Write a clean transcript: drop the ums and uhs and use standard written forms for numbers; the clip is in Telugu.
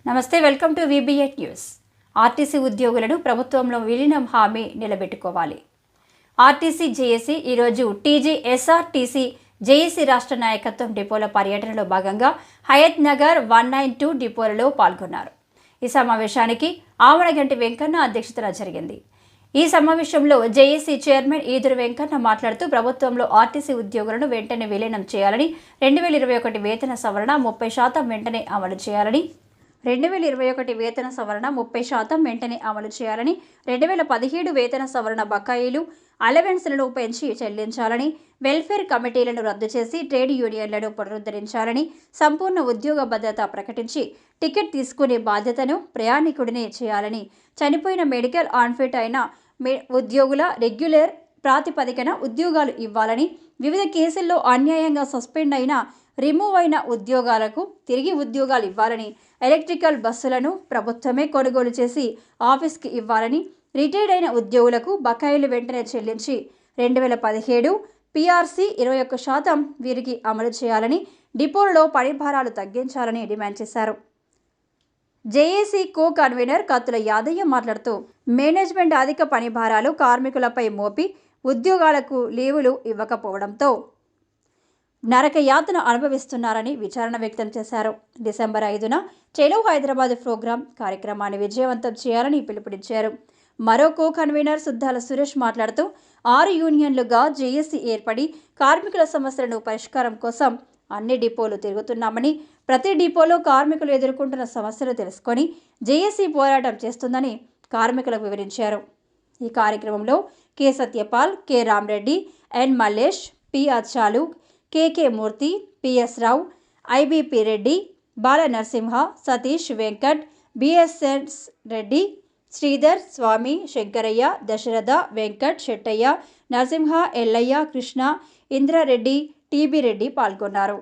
నమస్తే, welcome to VB8 news. RTC ఉద్యోగులను ప్రభుత్వంలో విలీనం హామీ నిలబెట్టుకోవాలి. ఆర్టీసీ జేఏసీ ఈరోజు TGSRTC జేఏసీ రాష్ట్ర నాయకత్వం డిపోల పర్యటనలో భాగంగా హయత్ నగర్ 192 డిపోలలో పాల్గొన్నారు. ఈ సమావేశానికి ఆవనగంటి వెంకన్న అధ్యక్షతన జరిగింది. ఈ సమావేశంలో జేఏసీ చైర్మన్ ఈదురు వెంకన్న మాట్లాడుతూ ప్రభుత్వంలో ఆర్టీసీ ఉద్యోగులను వెంటనే విలీనం చేయాలని, 2021 వేతన సవరణ 30% వెంటనే అమలు చేయాలని, 2021 వేతన సవరణ 30% వెంటనే అమలు చేయాలని, 2017 వేతన సవరణ బకాయిలు అలవెన్స్లను పెంచి చెల్లించాలని, వెల్ఫేర్ కమిటీలను రద్దు చేసి ట్రేడ్ యూనియన్లను పునరుద్ధరించాలని, సంపూర్ణ ఉద్యోగ భద్రత ప్రకటించి టికెట్ తీసుకునే బాధ్యతను ప్రయాణికుడినే చేయాలని, చనిపోయిన మెడికల్ ఆన్ఫిట్ అయిన ఉద్యోగుల రెగ్యులర్ ప్రాతిపదికన ఉద్యోగాలు ఇవ్వాలని, వివిధ కేసుల్లో అన్యాయంగా సస్పెండ్ అయిన రిమూవ్ అయిన ఉద్యోగాలకు తిరిగి ఉద్యోగాలు ఇవ్వాలని, ఎలక్ట్రికల్ బస్సులను ప్రభుత్వమే కొనుగోలు చేసి ఆఫీస్కి ఇవ్వాలని, రిటైర్డ్ అయిన ఉద్యోగులకు బకాయిలు వెంటనే చెల్లించి 2017 PRC 21% వీరికి అమలు చేయాలని, డిపోలలో పని భారాలు తగ్గించాలని డిమాండ్ చేశారు. జేఏసీ కో కన్వీనర్ కత్తుల యాదయ్య మాట్లాడుతూ మేనేజ్మెంట్ అధిక పని భారాలు కార్మికులపై మోపి ఉద్యోగాలకు లీవులు ఇవ్వకపోవడంతో నరక యాతన అనుభవిస్తున్నారని విచారణ వ్యక్తం చేశారు. డిసెంబర్ 5న చెలో హైదరాబాద్ ప్రోగ్రాం కార్యక్రమాన్ని విజయవంతం చేయాలని పిలుపునిచ్చారు. మరో కో కన్వీనర్ సుద్దాల సురేష్ మాట్లాడుతూ 6 యూనియన్లుగా జేఏసీ ఏర్పడి కార్మికుల సమస్యలను పరిష్కారం కోసం అన్ని డిపోలు తిరుగుతున్నామని, ప్రతి డిపోలో కార్మికులు ఎదుర్కొంటున్న సమస్యలు తెలుసుకొని జేఏసీ పోరాటం చేస్తుందని కార్మికులకు వివరించారు. ఈ కార్యక్రమంలో కె సత్యపాల్, కె రామరెడ్డి, ఎన్ మల్లేష్, పి అచ్చాలు, కేకే మూర్తి, పిఎస్ రావు, ఐబిపి రెడ్డి, బాల నరసింహ, సతీష్, వెంకట్, బిఎస్ఎస్ రెడ్డి, శ్రీధర్, స్వామి, శంకరయ్య, దశరథ, వెంకట్, శెట్టయ్య, నరసింహ, ఎల్లయ్య, కృష్ణ, ఇంద్రారెడ్డి, టీబీ రెడ్డి పాల్గొన్నారు.